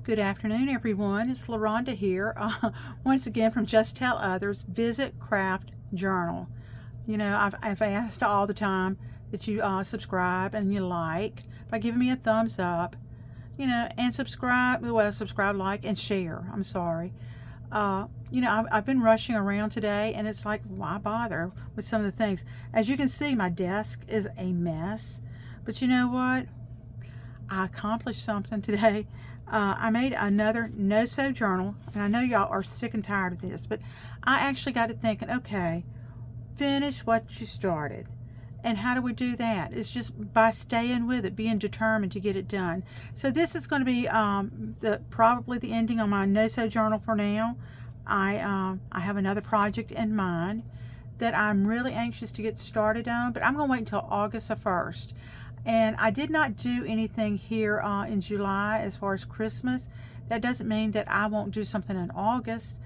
Good afternoon, everyone. It's LaRonda here. Once again from Just Tell Others, Visit Craft Journal. You know, I've asked all the time that you subscribe and you like by giving me a thumbs up, you know, and subscribe, like, and share. I'm sorry. I've been rushing around today, and it's like, why bother with some of the things? As you can see, my desk is a mess. But you know what? I accomplished something today. I made another no-sew journal, and I know y'all are sick and tired of this, but I actually got to thinking, okay, finish what you started. And how do we do that? It's just by staying with it, being determined to get it done. So this is going to be probably the ending on my no-sew journal for now. I have another project in mind that I'm really anxious to get started on, but I'm going to wait until August the 1st. And I did not do anything here in July as far as Christmas. That doesn't mean that I won't do something in August.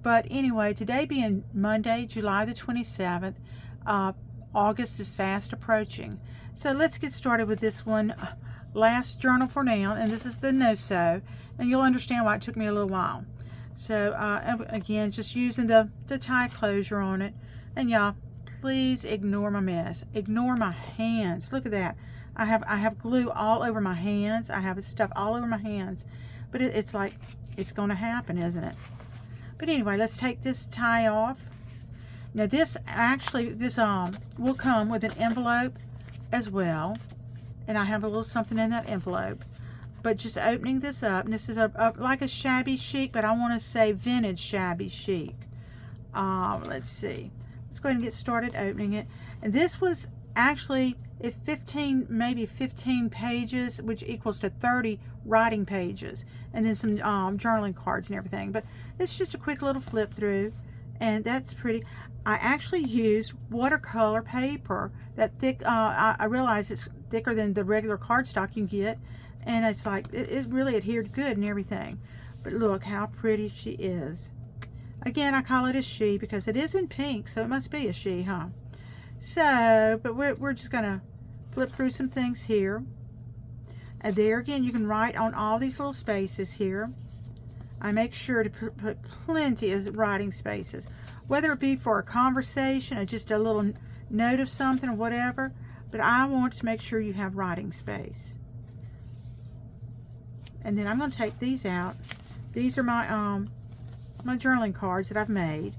But anyway, today being Monday, July the 27th, August is fast approaching. So let's get started with this one. Last journal for now, and this is the no-sew. And you'll understand why it took me a little while. So again, just using the tie closure on it. And y'all, please ignore my mess. Ignore my hands. Look at that. I have glue all over my hands. I have stuff all over my hands. But it's like, it's going to happen, isn't it? But anyway, let's take this tie off. Now this will come with an envelope as well. And I have a little something in that envelope. But just opening this up, and this is like a shabby chic, but I want to say vintage shabby chic. Let's see. Let's go ahead and get started opening it. And this was actually maybe 15 pages, which equals to 30 writing pages, and then some journaling cards and everything. But it's just a quick little flip through, and that's pretty. I actually used watercolor paper, that thick. I realize it's thicker than the regular cardstock you can get, and it's like it really adhered good and everything. But look how pretty she is. Again, I call it a she because it is in pink, so it must be a she, huh? So, but we're just gonna flip through some things here. And there again, you can write on all these little spaces here. I make sure to put plenty of writing spaces, whether it be for a conversation or just a little note of something or whatever. But I want to make sure you have writing space. And then I'm going to take these out. These are my my journaling cards that I've made,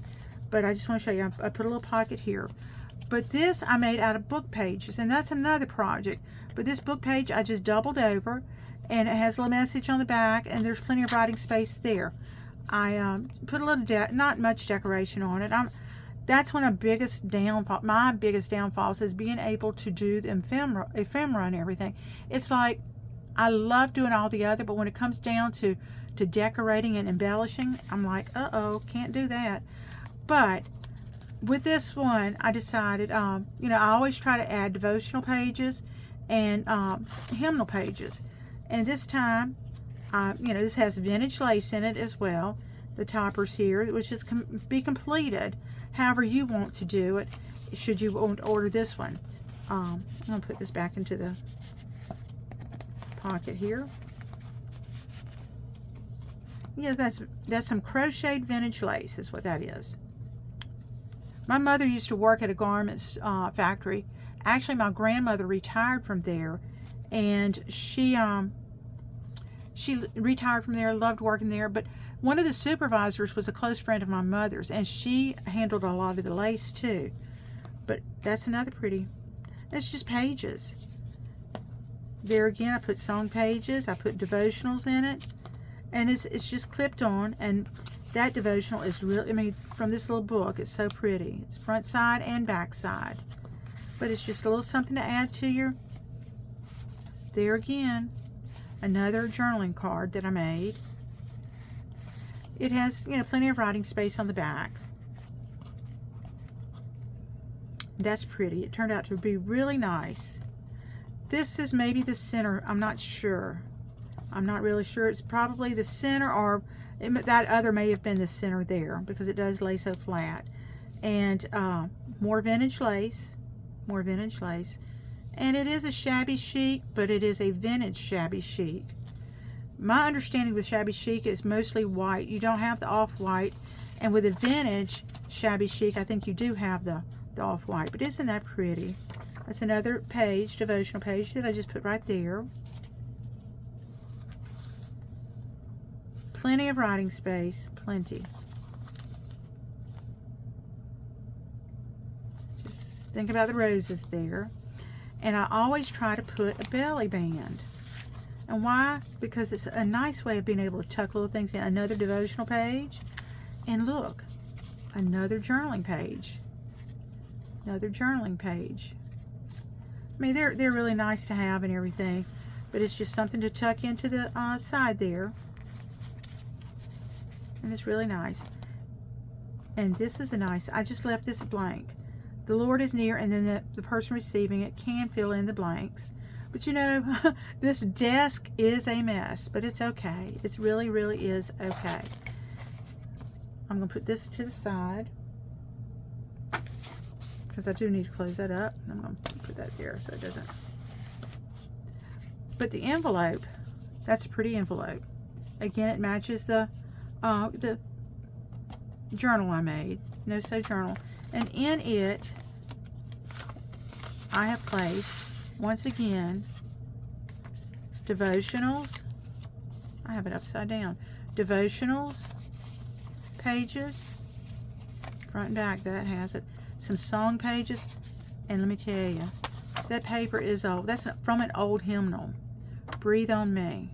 but I just want to show you. I put a little pocket here. But this I made out of book pages, and that's another project. But this book page I just doubled over, and it has a little message on the back, and there's plenty of writing space there. I put a little, not much decoration on it. That's one of my biggest downfalls is being able to do the ephemera and everything. It's like, I love doing all the other, but when it comes down to decorating and embellishing, I'm like, uh-oh, can't do that. But with this one, I decided, you know, I always try to add devotional pages and hymnal pages. And this time, you know, this has vintage lace in it as well. The toppers here, which is be completed however you want to do it, should you want to order this one. I'm going to put this back into the pocket here. Yeah, that's some crocheted vintage lace is what that is. My mother used to work at a garments factory. Actually, my grandmother retired from there, and she retired from there, loved working there. But one of the supervisors was a close friend of my mother's, and she handled a lot of the lace too. But that's another pretty. It's just pages. There again, I put song pages. I put devotionals in it, and it's just clipped on. And that devotional is really, I mean, from this little book, it's so pretty. It's front side and back side. But it's just a little something to add to your, there again, another journaling card that I made. It has, you know, plenty of writing space on the back. That's pretty. It turned out to be really nice. This is maybe the center. I'm not sure. I'm not really sure. It's probably the center, or that other may have been the center there, because it does lay so flat. And more vintage lace. More vintage lace. And it is a shabby chic, but it is a vintage shabby chic. My understanding with shabby chic is mostly white. You don't have the off-white. And with a vintage shabby chic, I think you do have the off-white. But isn't that pretty? That's another page, devotional page, that I just put right there. Plenty of writing space. Plenty. Just think about the roses there. And I always try to put a belly band. And why? Because it's a nice way of being able to tuck little things in. Another devotional page. And look, another journaling page. Another journaling page. I mean, they're really nice to have and everything. But it's just something to tuck into the side there. And it's really nice. And this is a nice, I just left this blank. The Lord is near, and then the person receiving it can fill in the blanks. But you know, this desk is a mess, but it's okay. It really, really is okay. I'm going to put this to the side because I do need to close that up. I'm going to put that there so it doesn't. But the envelope, that's a pretty envelope. Again, it matches the journal I made, No Sew Journal. And in it, I have placed, once again, devotionals. I have it upside down. Devotionals, pages, front and back, that has it. Some song pages. And let me tell you, that paper is old. That's from an old hymnal. Breathe on Me.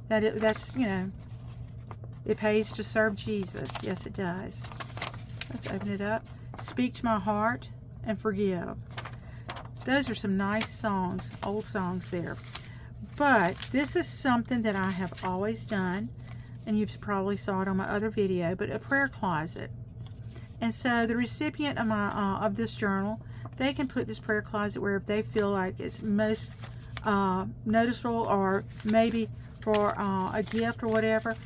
That's, you know, it pays to serve Jesus. Yes, it does. Let's open it up. Speak to My Heart and Forgive. Those are some nice songs, old songs there. But this is something that I have always done, and you've probably saw it on my other video, but a prayer closet. And so the recipient of of this journal, they can put this prayer closet wherever they feel like it's most noticeable, or maybe for a gift or whatever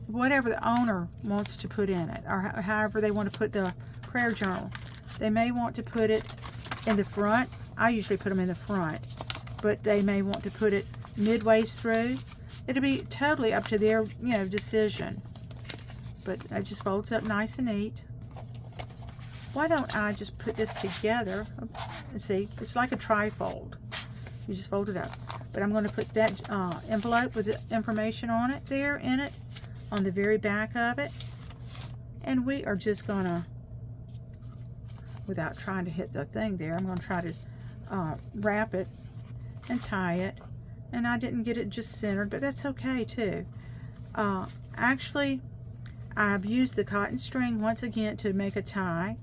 the owner wants to put in it, or however they want to put the prayer journal. They may want to put it in the front. I usually put them in the front, but they may want to put it midways through. It'll be totally up to their, you know, decision. But it just folds up nice and neat. Why don't I just put this together? See, it's like a trifold. You just fold it up. But I'm going to put that envelope with the information on it there in it, on the very back of it. And we are just going to, without trying to hit the thing there, I'm going to try to wrap it and tie it. And I didn't get it just centered, but that's okay too. Actually, I've used the cotton string once again to make a tie.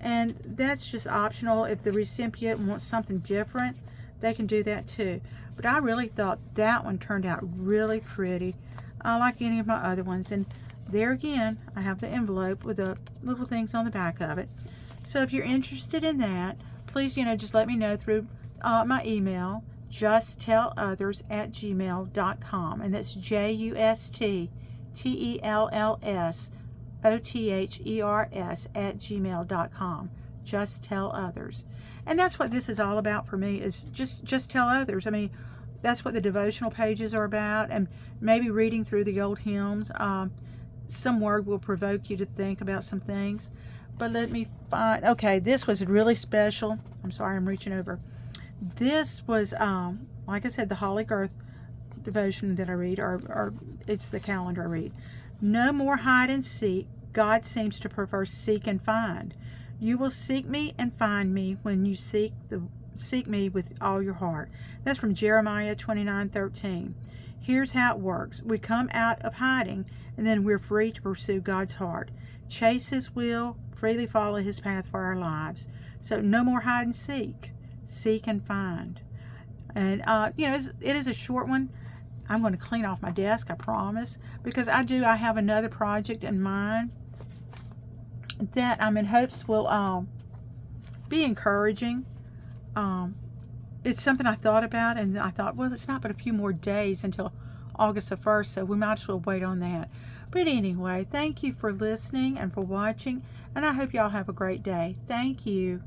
And that's just optional. If the recipient wants something different, they can do that too. But I really thought that one turned out really pretty, like any of my other ones. And there again, I have the envelope with the little things on the back of it. So if you're interested in that, please, you know, just let me know through my email, justellothers@gmail.com. And that's JUSTELLOTHERS@gmail.com. Just Tell Others. And that's what this is all about for me, is just tell others. I mean, that's what the devotional pages are about, and maybe reading through the old hymns. Some word will provoke you to think about some things. But let me find, okay, this was really special. I'm sorry, I'm reaching over. This was, like I said, the Holly Girth devotion that I read, or it's the calendar I read. No more hide and seek. God seems to prefer seek and find. You will seek me and find me when you seek me with all your heart. That's from Jeremiah 29:13. Here's how it works. We come out of hiding, and then we're free to pursue God's heart. Chase His will, freely follow His path for our lives. So no more hide and seek. Seek and find. And, you know, it is a short one. I'm going to clean off my desk, I promise, because I have another project in mind that I'm in hopes will be encouraging. It's something I thought about, and I thought, well, it's not but a few more days until August the 1st, so we might as well wait on that. But anyway, thank you for listening and for watching, and I hope y'all have a great day. Thank you.